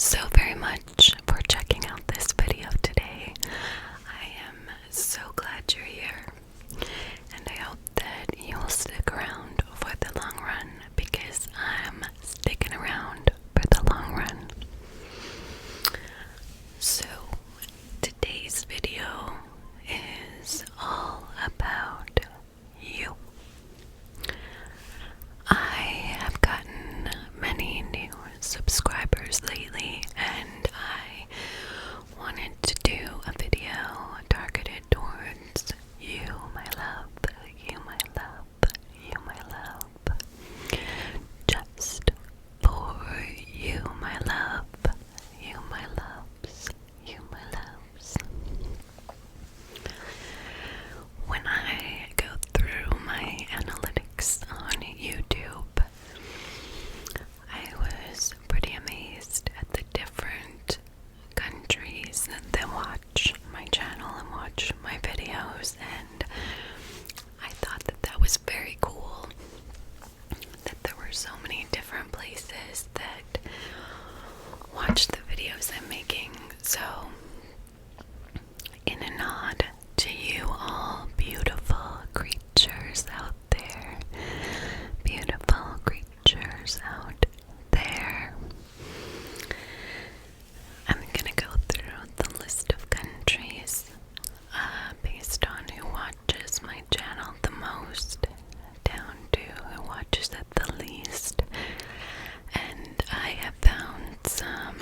so very much for checking out this video today. I am so glad you're here, and I hope that you'll stick around for the long run because I'm sticking around for the long run. So, today's video is all about you. I have gotten many new subscribers lately, and I wanted to do a video targeted towards you, my love, you, my love, you, my love. Just for you, my love, you, my loves, you, my loves. When I go through my analytics on YouTube, I was pretty amazed at the different countries that watch my channel and watch my videos, and I thought that that was very cool, that there were so many different places that watch the videos I'm making. So, in a nod to you all beautiful creatures out there, beautiful creatures out there, I'm gonna go through the list of countries based on who watches my channel the most down to who watches it the least, and I have found some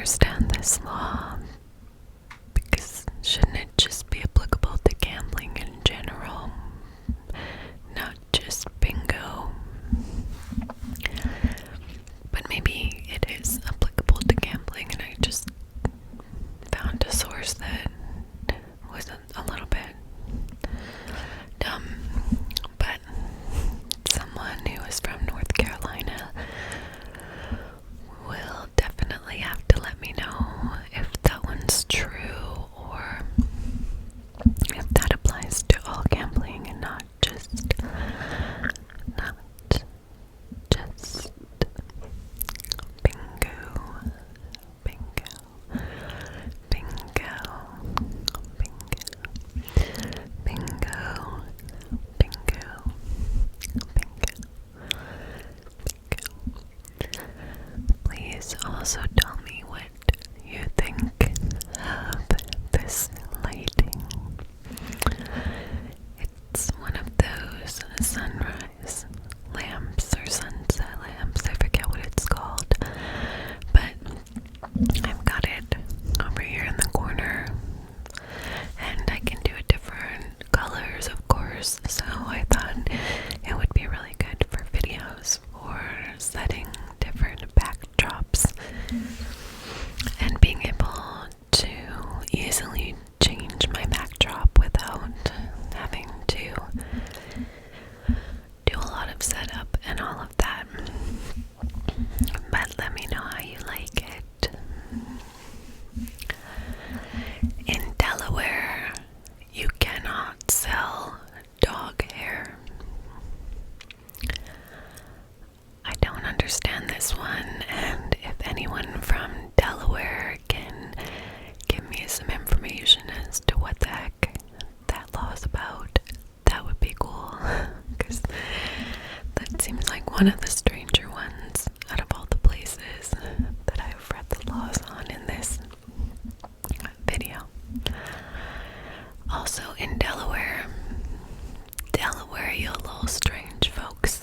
understand this law because shouldn't it just be applicable to gambling in general, not just bingo? But maybe it is applicable to gambling, and I just found a source that was a little bit dumb. But someone who is from North Carolina will definitely have to let me know if that one's true, or if that applies to all gambling and not just bingo, bingo, bingo, bingo, bingo, bingo, bingo. Please also tell me what you think of this lighting. It's one of those sunrise lamps or sunset lamps. I forget what it's called, but I've got it over here in the corner, and I can do it different colors, of course, so I thought it would be really good for videos or setting different backdrops and being able to easily change my backdrop without having to do a lot of setup and all of that. But let me know how you like it. In Delaware, you cannot sell dog hair. I don't understand this one, and if anyone from Delaware can give me some information as to what the heck that law is about, that would be cool, because that seems like one of the stranger ones out of all the places that I've read the laws on in this video. Also in Delaware, you little strange folks,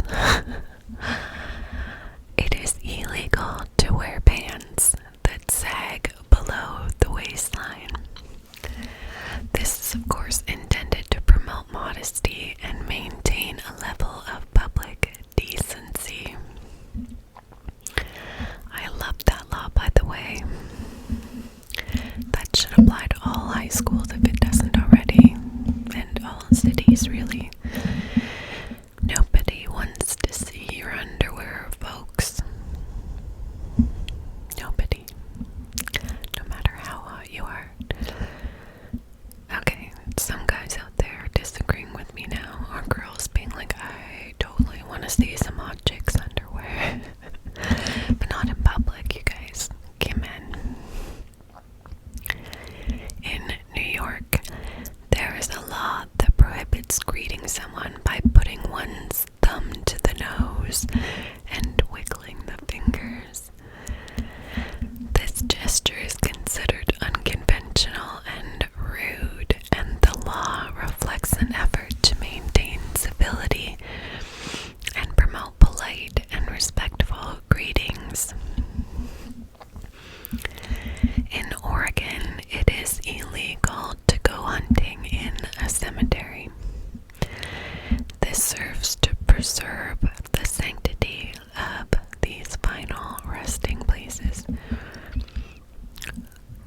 it is illegal to wear pants that sag below the waistline. This is, of course, intended to promote modesty and maintain a level of public decency. I love that law, by the way. That should apply to all high schools if it doesn't already, and all cities, really. Nobody wants to see your underwear, folks. Nobody. No matter how hot you are. Okay, some guys out there disagreeing with me now, or girls being like, I totally want to see some hot chicks' underwear. But not in public, you guys. Come in. In New York, there is a law that prohibits greeting someone by putting one's thumb to the nose and wiggling the fingers. This gesture is considered unconventional and rude, and the law reflects an effort to maintain civility and promote polite and respectful greetings. In Oregon, it is illegal to go hunting in a cemetery. This serves to preserve the sanctity of these final resting places.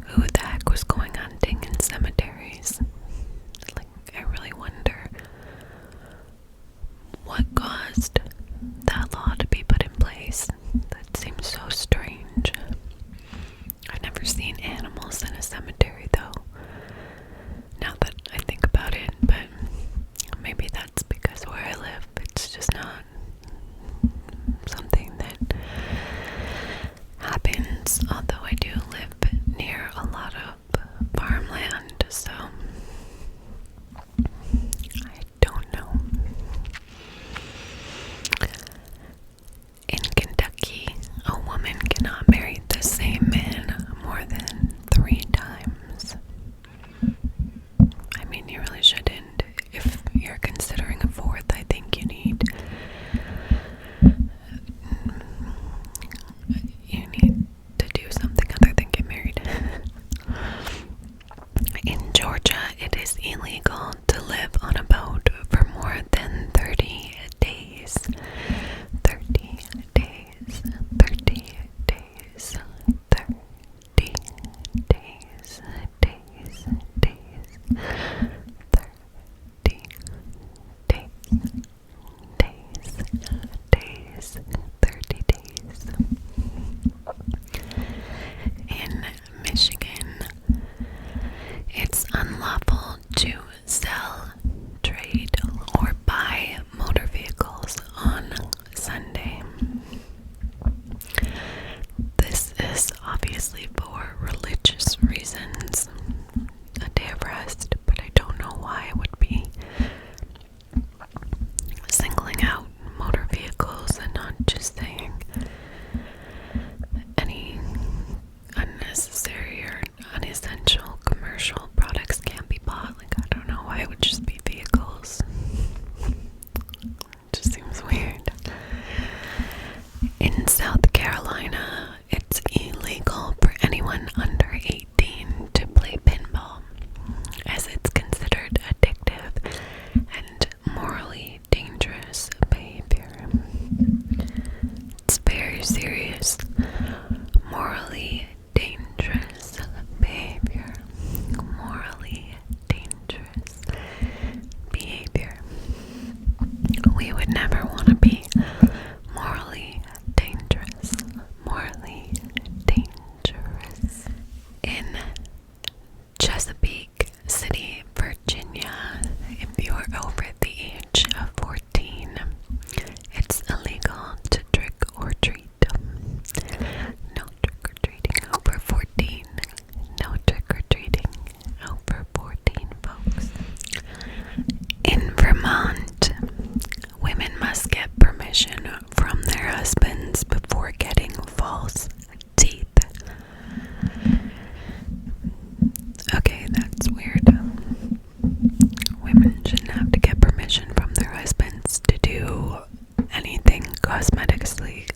Who the heck was going hunting in cemeteries? Like, I really wonder what caused that law to be put in place. That seems so strange. I've never seen animals in a cemetery, though, now that I think about it, but maybe that's because where I live, it's just not something that happens, although I do live near a lot of farmland, so I don't know. In Kentucky, a woman cannot marry the same man more than 3 times. obviously for religious reasons, a day of rest, but I don't know why it would be singling out motor vehicles and not just saying any unnecessary or unessential commercial products can't be bought. Like, I don't know why it would just be vehicles. It just seems weird. In South Carolina, it's illegal for anyone under 18 to play pinball, as it's considered addictive and morally dangerous behavior. It's very serious, morally dangerous behavior. Morally dangerous behavior. We would never want to be morally dangerous. Morally dangerous. In Chesapeake City, Virginia, if you're over the age of 14, it's illegal to trick or treat. No trick or treating over 14. No trick or treating over 14, folks. In Vermont, women must get permission from their husbands before getting false teeth. Okay, that's weird. Women shouldn't have to get permission from their husbands to do anything cosmetically,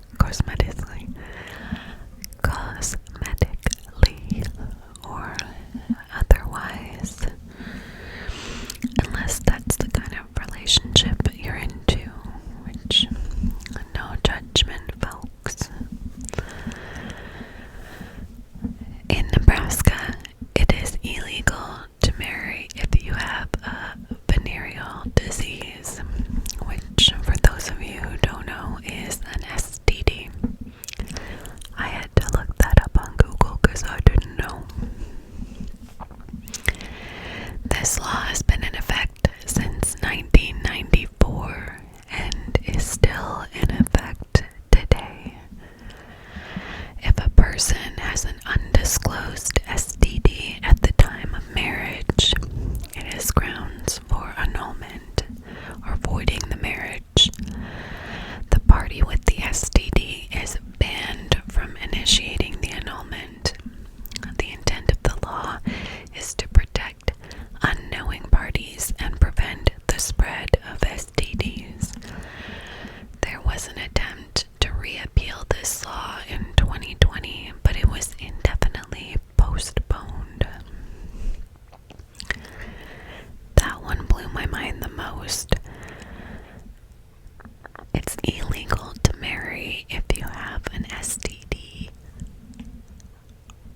or otherwise, unless that's the kind of relationship you're into, which, no judgment, folks. In Nebraska, it is illegal to marry if you have a venereal disease, which, for those of you who don't know, is an STD. I had to look that up on Google because I didn't know. This law has been in effect since 1994 and is still in effect today. If a person has an undisclosed STD at the time of marriage, it is grounds for annulment or voiding the marriage. The party with the STD is banned from initiating the annulment. The intent of the law is to protect unknowing parties and prevent the spread of STDs. There was an attempt to repeal this law in 2020, but it was indefinitely postponed. That one blew my mind the most. It's illegal to marry if you have an STD.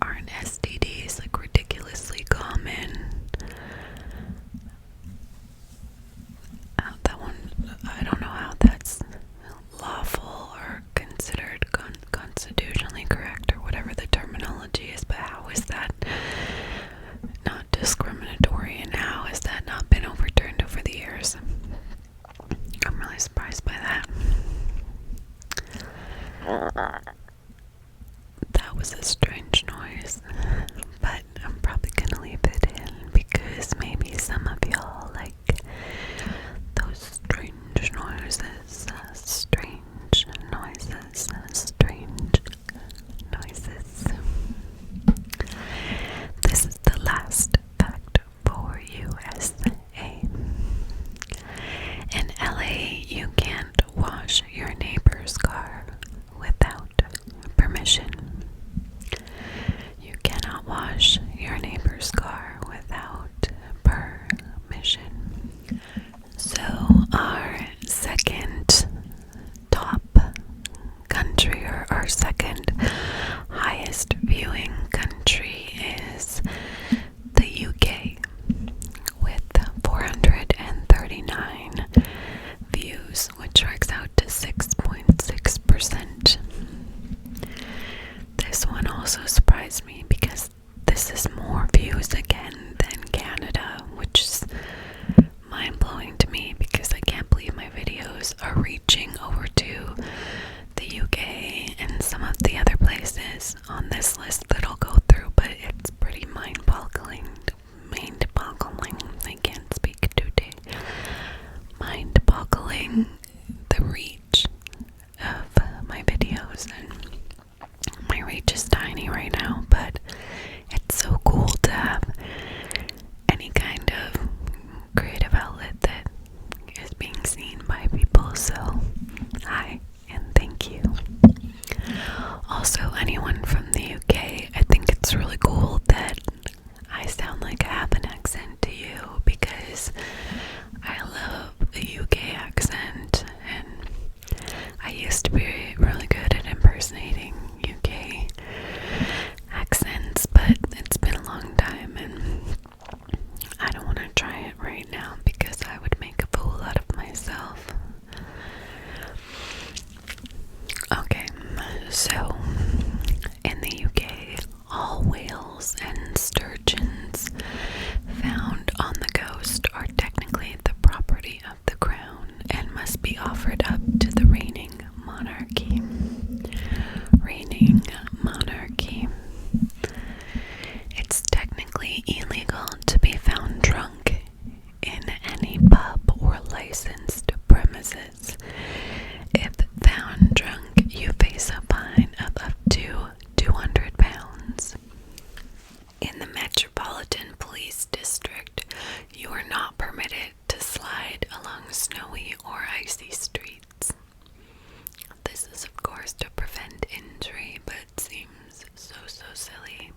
Aren't STDs like ridiculously common? That one, I don't know how that's lawful or considered constitutionally correct or whatever the terminology is, but how is that not discriminatory and how has that not been overturned over the years? I'm really surprised by that. That was a strange noise, but I'm probably gonna leave it in because maybe some of y'all like those strange noises. This is the last fact for USA. In LA, you can't wash your neighbor's car without permission. You cannot endless list that I'll go through, but it's pretty mind-boggling. I can't speak today. Mind-boggling the reach of my videos, and my reach is tiny right now, but it's so cool to have any kind of creative outlet that is being seen by people. So hi and thank you. Also, anyone from the UK, I think it's really cool that I sound like I have an accent to you, because I love the UK accent, and I used to be really good at impersonating UK accents, but it's been a long time and I don't want to try it right now because I would make a fool out of myself. Okay, so in the UK, all whales and sturgeons found on the coast are technically the property of the crown and must be offered up to the reigning monarchy. Reigning monarchy. It's technically illegal to be found drunk in any pub or licensed premises. If found drunk, you face a fine of up to £200. In the Metropolitan Police District, you are not permitted to slide along snowy or icy streets. This is, of course, to prevent injury, but seems so silly.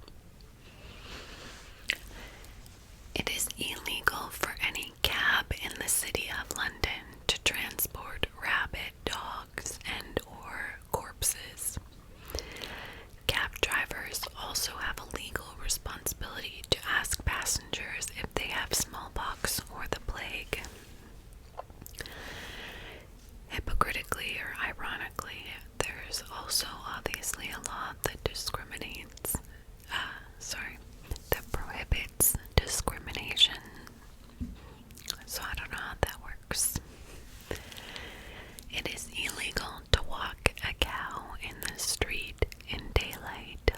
It is illegal for any cab in the city of London to transport rabid dogs and or corpses. Cab drivers also have a legal responsibility to ask passengers if they have smallpox or the plague. Hypocritically or ironically, there's also obviously a law that prohibits discrimination. So I don't know how that works. It is illegal to walk a cow in the street in daylight.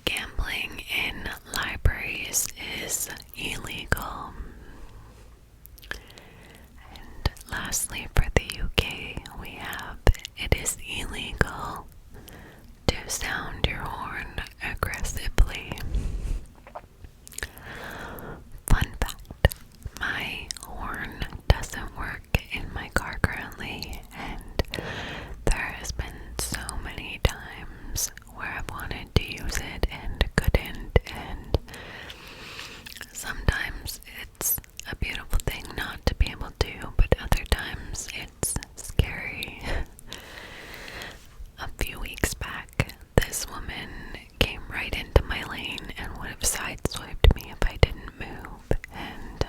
Gambling in libraries is illegal. And lastly, for the UK, we have it is illegal to sound your horn aggressively. Fun fact, my horn doesn't work in my car currently, and there has been so many times where I've wanted to use it and couldn't, and sometimes it's a beautiful thing not to be able to, but other times it's scary. A few weeks back, this woman came right into my lane and would have sideswiped me if I didn't move, and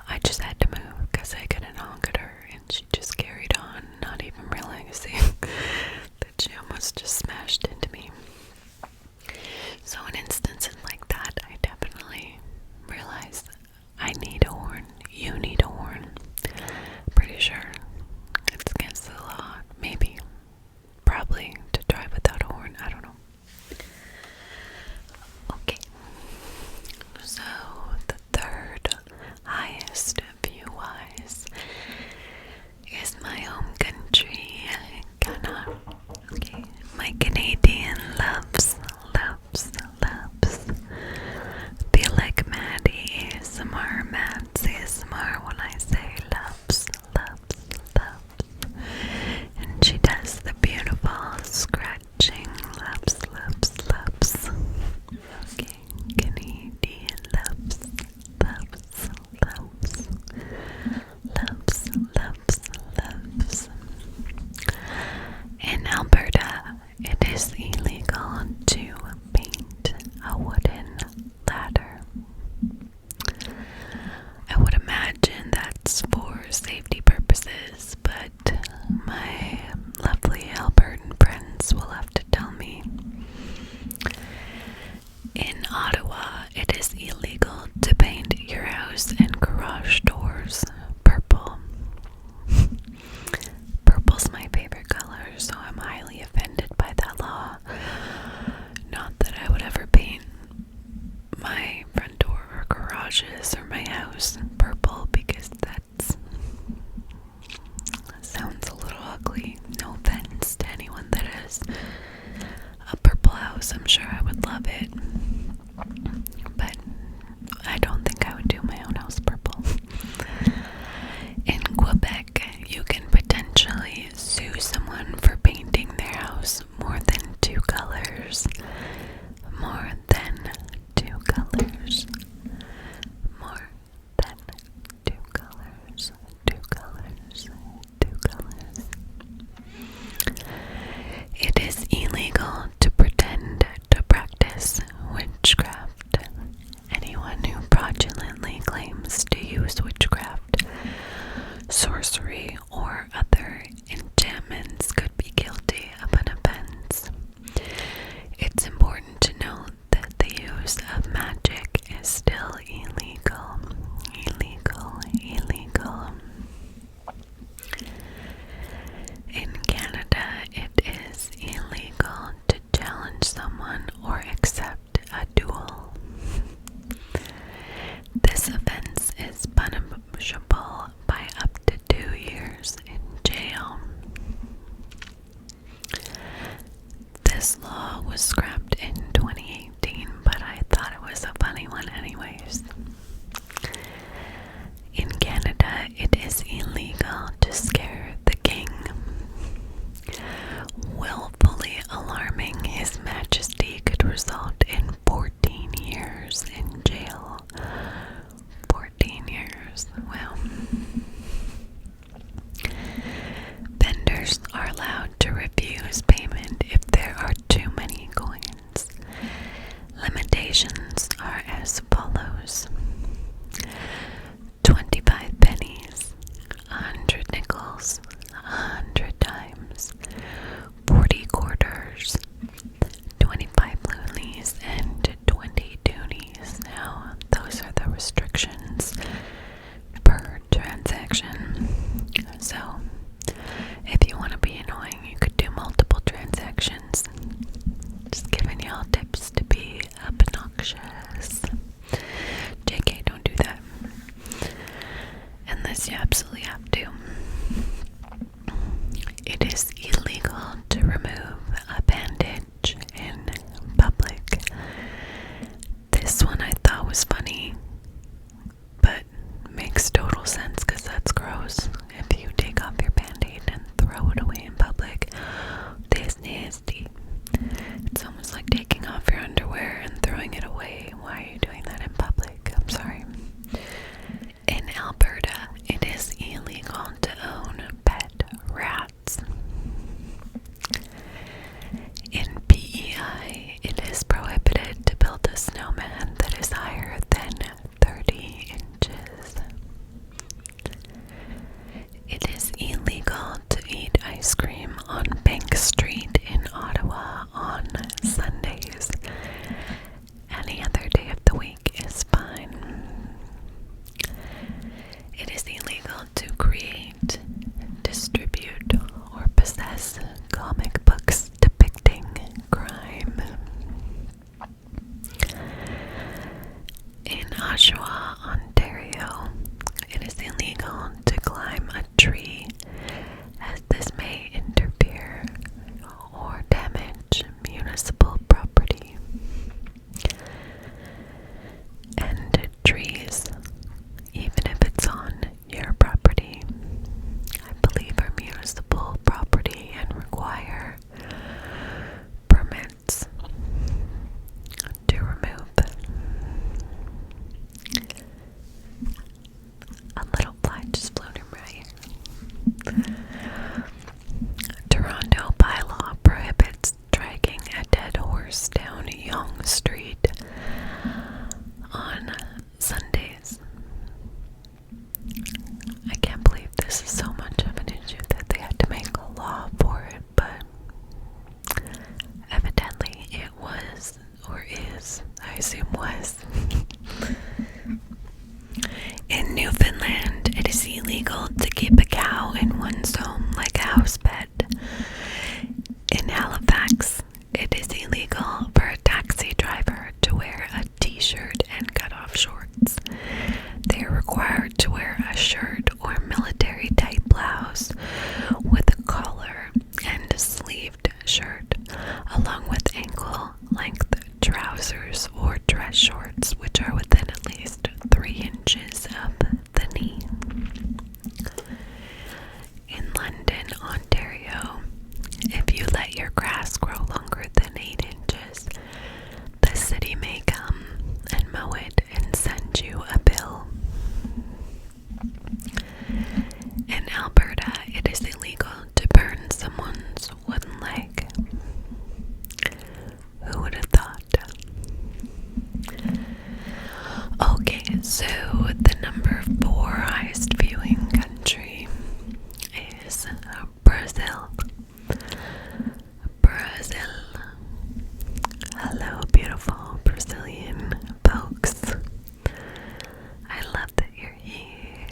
I just had to move because I couldn't honk at her, and she just carried on, not even realizing that she almost just smashed into me. So in instances like that, I definitely realized I need a horn. You need a horn. Pretty sure it's against the law. Maybe. Probably to drive without a horn. I don't know. Okay. So the third highest view-wise is my home country, Ghana. Okay. My Canadian was a purple house, I'm sure I would love it. But I don't think I would do my own house purple. In Quebec, you can potentially sue someone for painting their house more than 2 colors. More than 2 colors. More than 2 colors. 2 colors. 2 colors. It is illegal to pretend to practice witchcraft. Anyone who fraudulently claims to use witchcraft, sorcery, or other enchantments could be guilty of an offense. It's important to note that the use of magic is still illegal. Illegal, illegal. In Canada, it is illegal to challenge someone or accept a duel. This offense is punishable by up to 2 years in jail. This law was scrapped in 2018, but I thought it was a funny one anyways. In Canada, it is illegal to scare the king. Willfully alarming His Majesty could result in 14 years in jail. 14 years. Well, vendors are allowed to refuse payment if there are too many coins. Limitations are as follows: 25 pennies, 100 nickels, 100 dimes, 40 quarters, 25 loonies, and 20 toonies. Now, those are the restrictions per transaction. So, if you want to be annoying, you could do multiple transactions. Just giving y'all tips to be obnoxious. JK, don't do that. Unless you absolutely have to. It is illegal to remove a bandage in public. This one I thought was funny, but makes total sense because that's gross. If you take off your band-aid and throw it away in public, that's nasty. It's almost like taking off your underwear and throwing it away. Why are you doing that in public? I'm sorry. In Alberta, it is illegal to own pet rats. In PEI, it is prohibited to build a snowman that is higher than 30 inches. It is illegal to eat ice cream on Bank Street in Ottawa on Sundays. Any other day of the week is fine. It is illegal to create, distribute, or possess comic books depicting crime. In Oshawa, Ontario, it is illegal to climb a tree, as this may interfere or damage municipal property. And trees, even if it's on your property, I believe are municipal property and require permits to remove them. A little fly just floated right here. Toronto bylaw prohibits dragging a dead horse down Yonge Street on Sundays. I can't believe this is so much of an issue that they had to make a law for it, but evidently it was, or is, I assume was. In Newfoundland, it is illegal to keep a cow in one's home like a house pet. In Halifax, it is illegal for a taxi driver to wear a t-shirt and cut-off shorts. They are required to wear a shirt or military-type blouse with a collar and a sleeved shirt. along with ankle-length trousers or dress shorts, which are within at least 3 inches of the knee. In London, Ontario, if you let your grass grow longer than 8 inches, the city may come and mow it and send you a bill. In Alberta, it is illegal to burn someone's wooden leg. Who would have thought? Okay, so the number 4 highest viewing country is Brazil. Brazil. Hello, beautiful Brazilian folks. I love that you're here.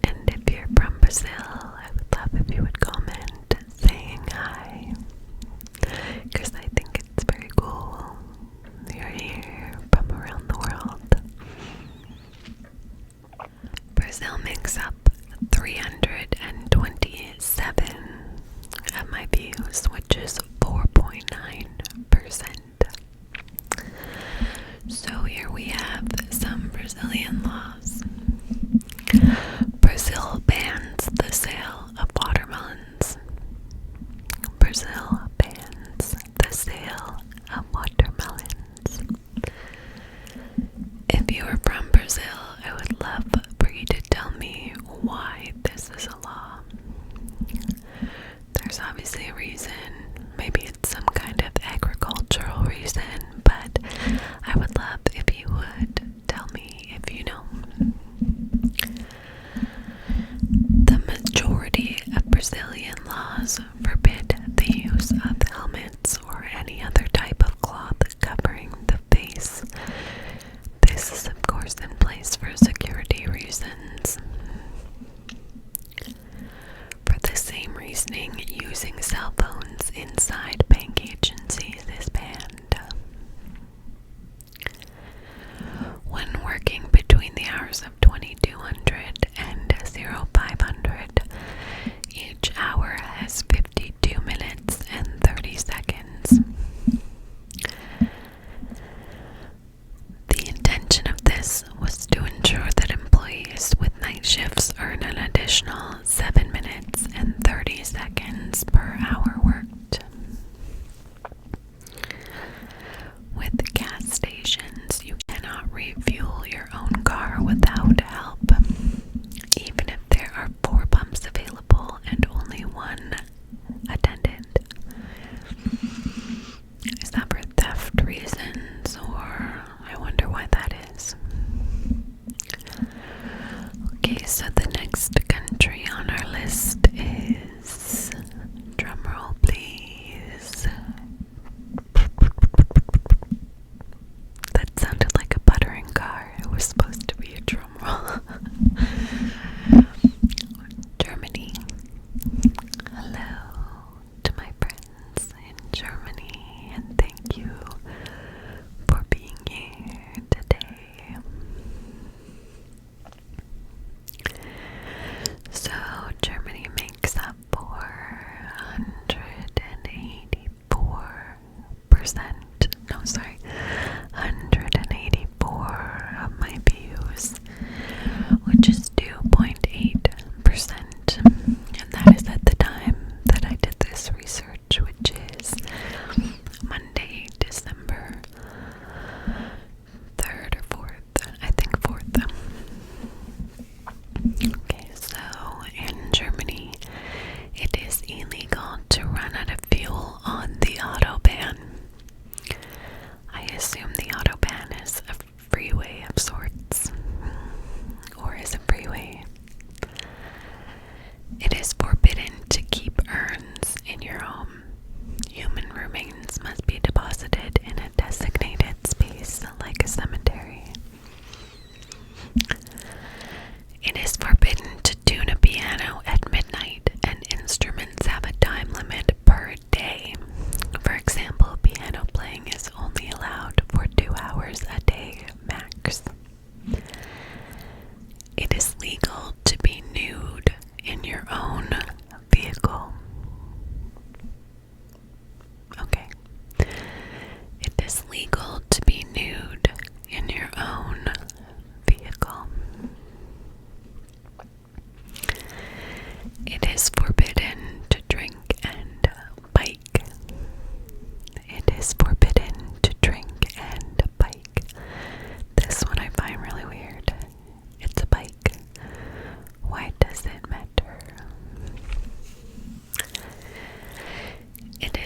And if you're from Brazil, I would love if you would comment saying hi, because I think it's very cool you're here from around the world. Brazil makes up 327 of my views, which is 4.9%. So here we have some Brazilian laws. Brazil bans the sale of watermelons. Brazil bans the sale of watermelons. If you are from Brazil, I would love for you to tell me why this is a law. There's obviously a reason. Maybe it's some kind of agricultural reason, but I would love if you would tell me if you know. The majority of Brazilian laws forbid the use of helmets or any other type of cloth covering the face. This is, of course, in place for security reasons. For the same reasoning, using cell phones inside bank agencies is banned. When working between the hours of 2200 and 0500, each hour has 52 minutes and 30 seconds. The intention of this was to ensure that employees with night shifts earn an additional 7 minutes and 30 seconds per hour worked. With gas stations, you cannot refuel your own car without help, even if there are 4 pumps available and only 1 attendant. Is that for theft reasons, or I wonder why that is? Okay, so the next country on our list is, drumroll,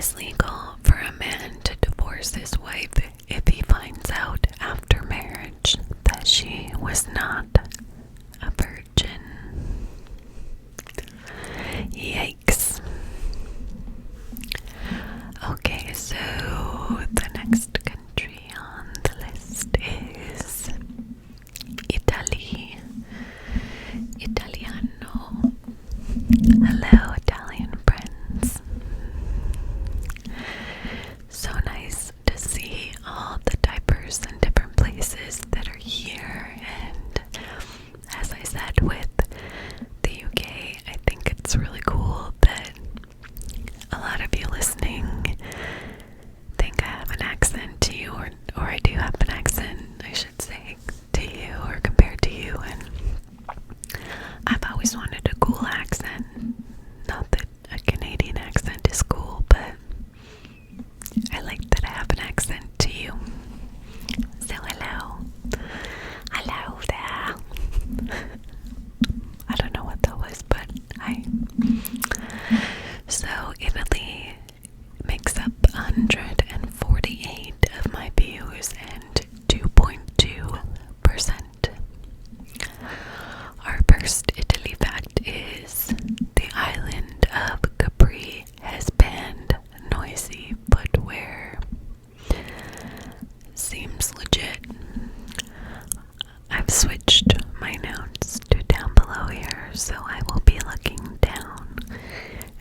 is legal for a man to divorce his wife if he finds out after marriage that she was not a virgin. Yikes. Okay, so the next country on the list is Italy. Italiano. Hello, Italian friends. So nice to see all the diverse and different places that are here. And as I said with the UK, I think it's really cool that a lot of you listening think I have an accent to you, or I do have an accent, I should say, to you, or compared to you. And I've always wanted a cool accent. Not that a Canadian accent is cool, but I like that I have an accent to you. So hello. Hello there. I don't know what that was, but hi. So Italy makes up 148 of my views and 2.2%. Our first Italy fact is the island of Capri has banned noisy footwear. Seems legit. I've switched my notes to down below here, so I will be looking down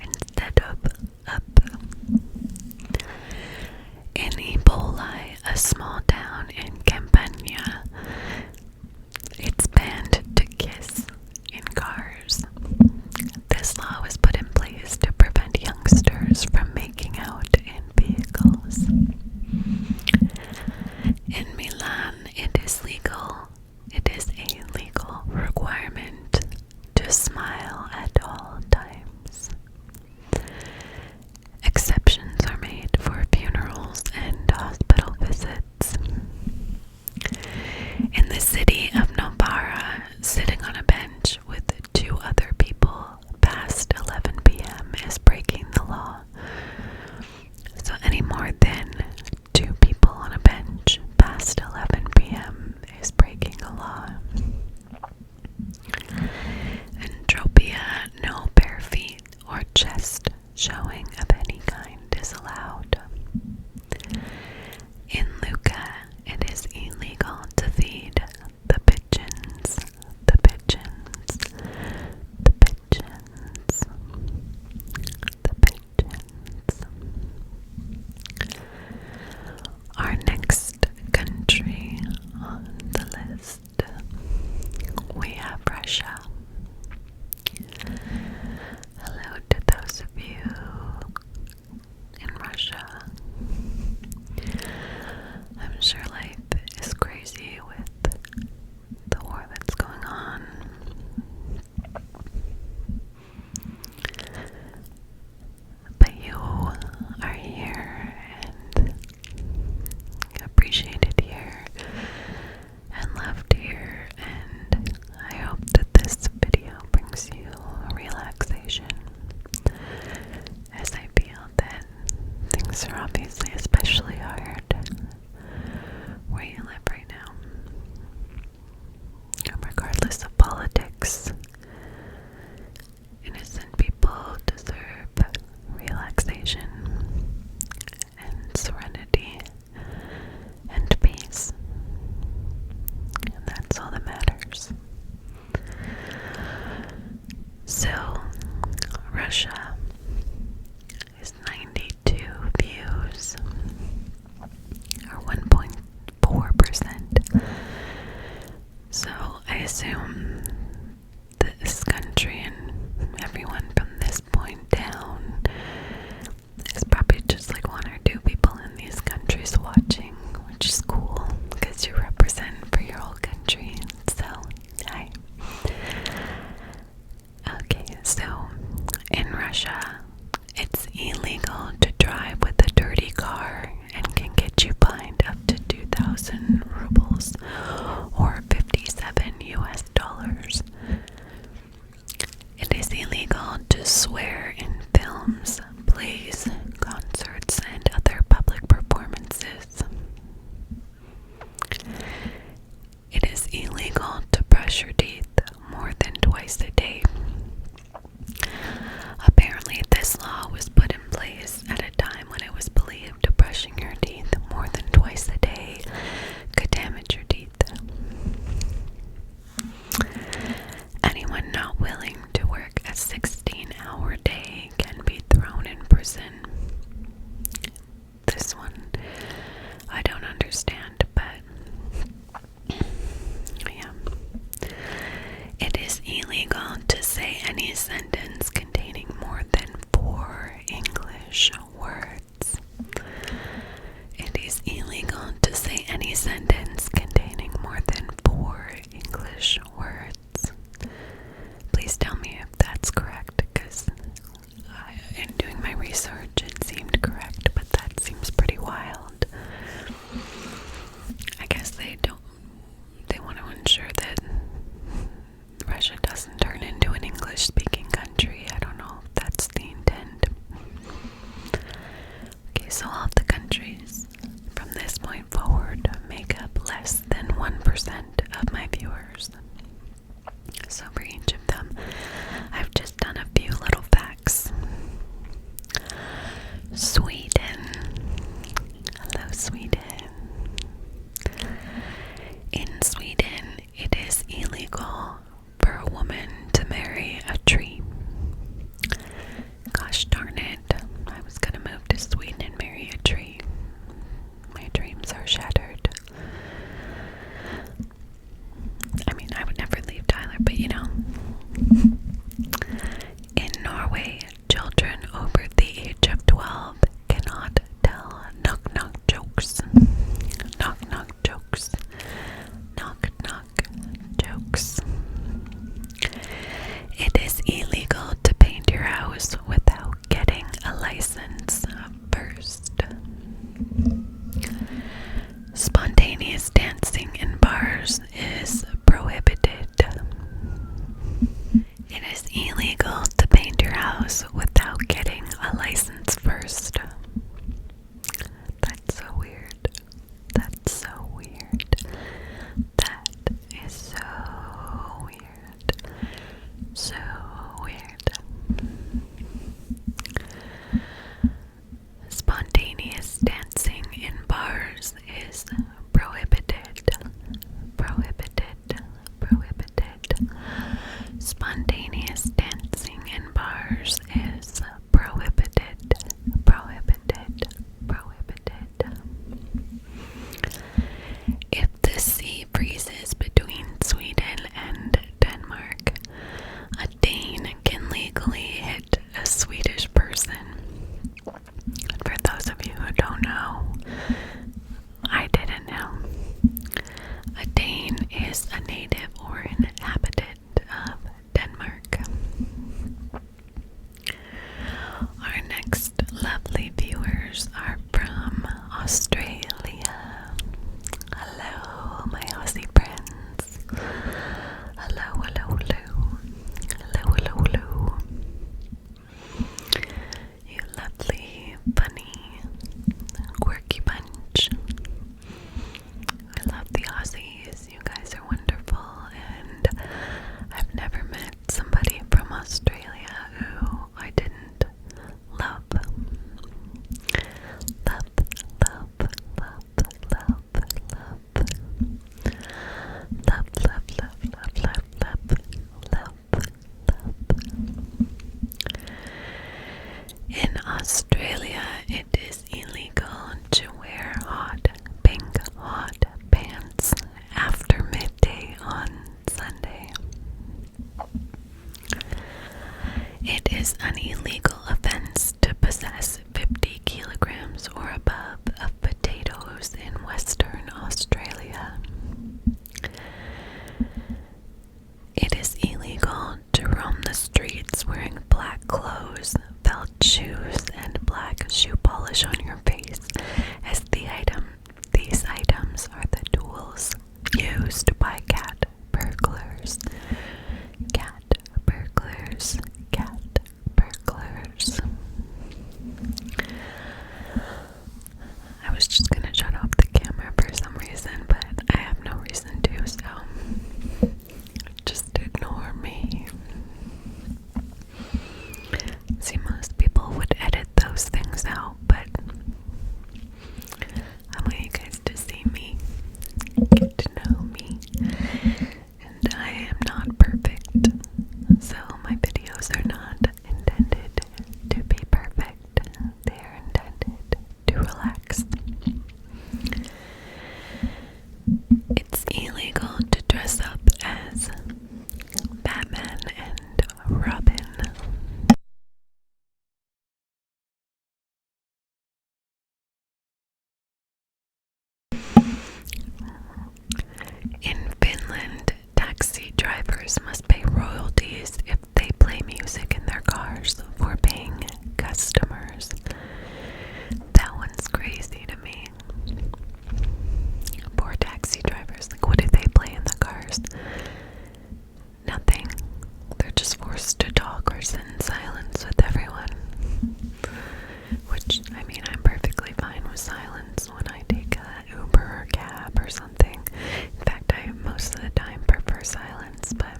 instead of up. In Ebola, a small town in Campania, it's banned to kiss in cars. This law was put in place to prevent youngsters from making out in vehicles. In Milan, it is a legal requirement to smile at all times. Exceptions are made for funerals and hospital visits. In the city of Novara, sitting on a bench with 2 other people past 11 p.m. is breaking the law. So any more than 2 people on a bench past 11 p.m. is breaking a law. In Tropia, no bare feet or chest showing of any kind is allowed. In Lucca, it is illegal to feed the pigeons, the pigeons, the pigeons, the pigeons. Our next country on the list, we have Russia. Hello to those of you in Russia. I'm sure life is crazy with the war that's going on. But you are here and appreciated here and loved here, and I hope that this video brings you relaxation, as I feel that things are obviously especially hard where you live right now. Regardless of politics, innocent people deserve relaxation and serenity and peace, and that's all that matters. So, Russia is 92 views English words. It is illegal to say any sentence containing more than 4 English words. Please tell me if that's correct, because in doing my research it seemed correct, but that seems pretty wild. I guess they want to ensure that Russia doesn't turn into an English-speaking country. I don't know if that's the intent. Okay, so all of the countries from this point forward make up less than 1% of my viewers. So for each of them, I've just done a few little facts. Sweden. Hello, Sweden. In Sweden, it is illegal for a woman to marry a tree. Gosh darn it. I was gonna move to Sweden and marry a tree. My dreams are shattered. I mean, I would never leave Tyler, but you know. In Norway, children over the age of 12 cannot tell knock-knock jokes. Knock-knock jokes. Knock-knock jokes. It is illegal to paint your house without getting a license first. Spontaneous dancing in bars is prohibited. It is illegal to paint your house without getting a license first. That's so weird. That's so weird. That is so weird. So weird. Spontaneous dancing in bars is prohibited. Prohibited. Prohibited. Spontaneous dancing in bars is prohibited. Prohibited. Prohibited. If the sea freezes between Sweden and Denmark, a Dane can legally hit a Swedish person. For those of you who don't know, I didn't know. A Dane is a native or an inhabitant of Denmark. Our next lovely viewers are from Australia. Hello, my Aussie friends. Hello, hello, hello. Hello, hello, hello. You lovely, funny, quirky bunch. I love the Aussies. You guys are wonderful, and I've never met somebody from Australia who I didn't love. Love, love, love, love, love. Love, love, love, love, love, love, love, love. In Australia, it is illegal to wear pink hot pants after midday on Sunday. It is an illegal offense to possess 50 kilograms or above of potatoes in Western Australia. It is illegal to roam the streets wearing black clothes, felt shoes, and black shoe polish on your face, as these items are the tools used by cat burglars. Cat burglars. Cat burglars. I was just gonna shut off the camera for some reason, but I have no reason to, so just ignore me. See, most people would edit those things out, but cars for paying customers. That one's crazy to me. Poor taxi drivers. Like, what do they play in the cars? Nothing. They're just forced to talk or sit in silence with everyone. Which, I mean, I'm perfectly fine with silence when I take a Uber or cab or something. In fact, I most of the time prefer silence, but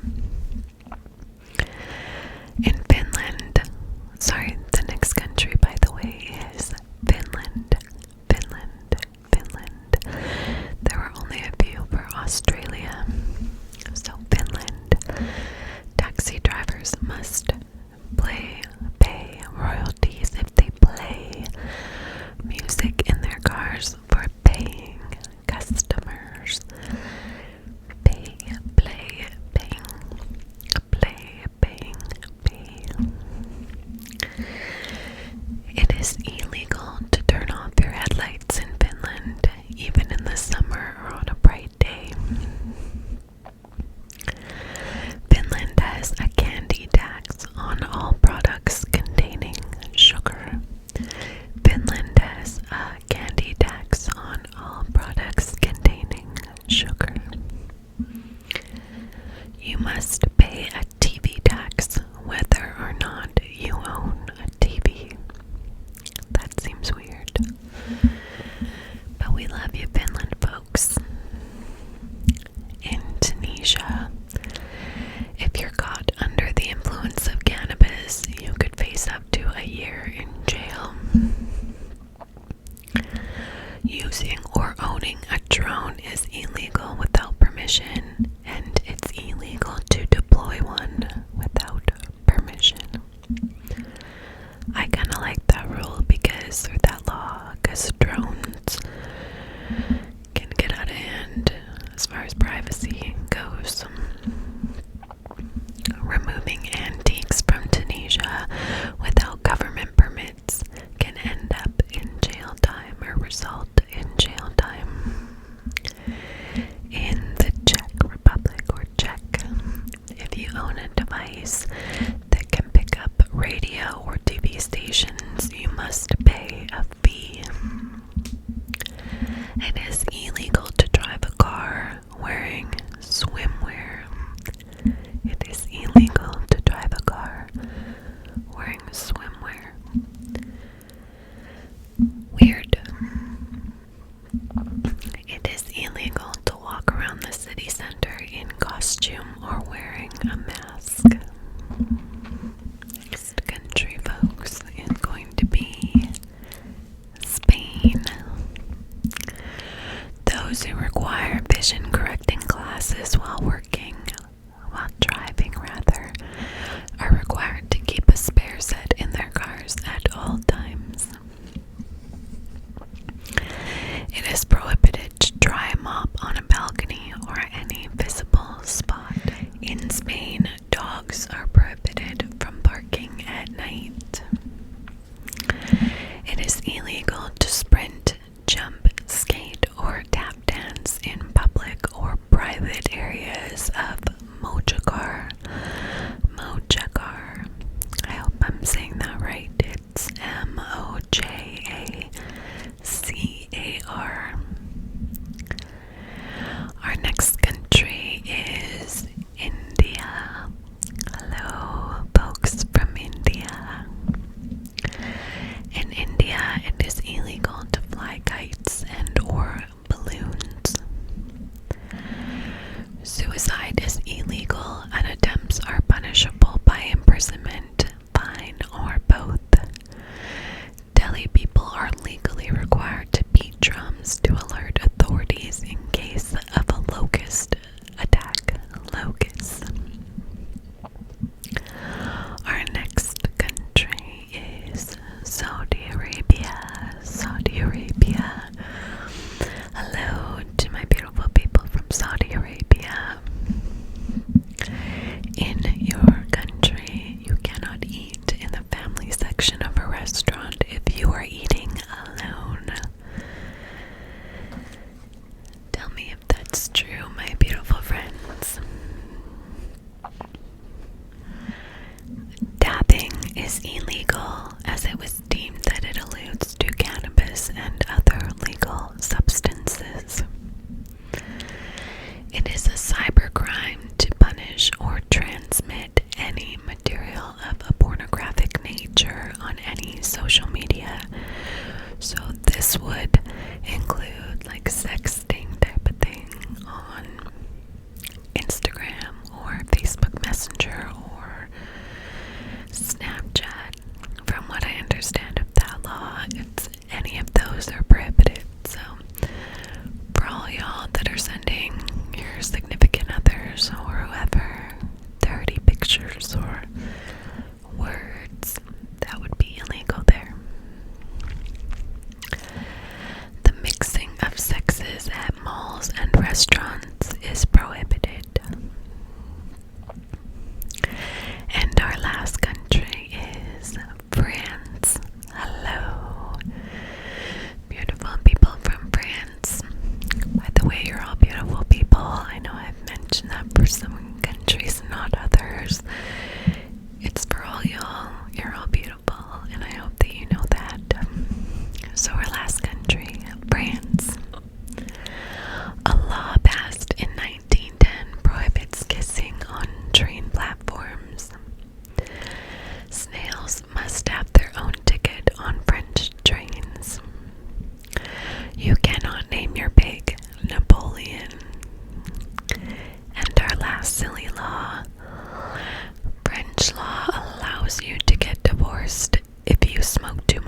in Finland, sorry, the next country, by the way, is Finland. There were only a few for Australia. So Finland, taxi drivers must pay royalties if they play music in their cars for paying customers. Pay. It is illegal to turn off your headlights in Finland, even in the summer or on a bright day. Finland has a candy tax on all products containing sugar. Finland has a candy tax on all products containing sugar. You must pay a TV tax whether or not you own a TV. That seems weird. But we love you, Finland folks. In Tunisia, if you're caught under the influence of cannabis, you could face up to a year in jail. Using or owning a drone is illegal without permission, and it's illegal to deploy one without permission. I kind of like that rule because, or that law, because drones can get out of hand as far as privacy goes. Removing antiques from Tunisia without government permits can end up in jail time or result in jail time. In the Czech Republic or Czech, if you own a device that can pick up radio or TV stations, you must pay a fee. It is illegal to drive a car wearing swimwear. It is illegal to drive a car wearing swimwear. Weird. It is illegal to walk around the city center in costume or wearing a mask. Next country, folks, is going to be Spain. Those who require vision correcting glasses while driving, are required to keep a spare set in their cars at all times. It is prohibited to dry mop on a balcony or any visible spot. In Spain, dogs are prohibited from barking at night. It is illegal to sprint, jump, skate, or tap dance in public or private areas of Mojacar. I hope I'm saying that right. It's Mojacar. Our next country is India. Hello, folks from India. In India, it is illegal to fly kites and or balloons. Suicide is illegal and attempts are punishable by imprisonment, fine, or both. Delhi people are legally required to beat drums to alert authorities in case of a locust attack. Our next country is Saudi Arabia. Hello to my beautiful people from Saudi Arabia. In your country, you cannot eat in the family section of a restaurant if you are eating alone. Tell me if that's true, my beautiful friends. Dabbing is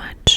much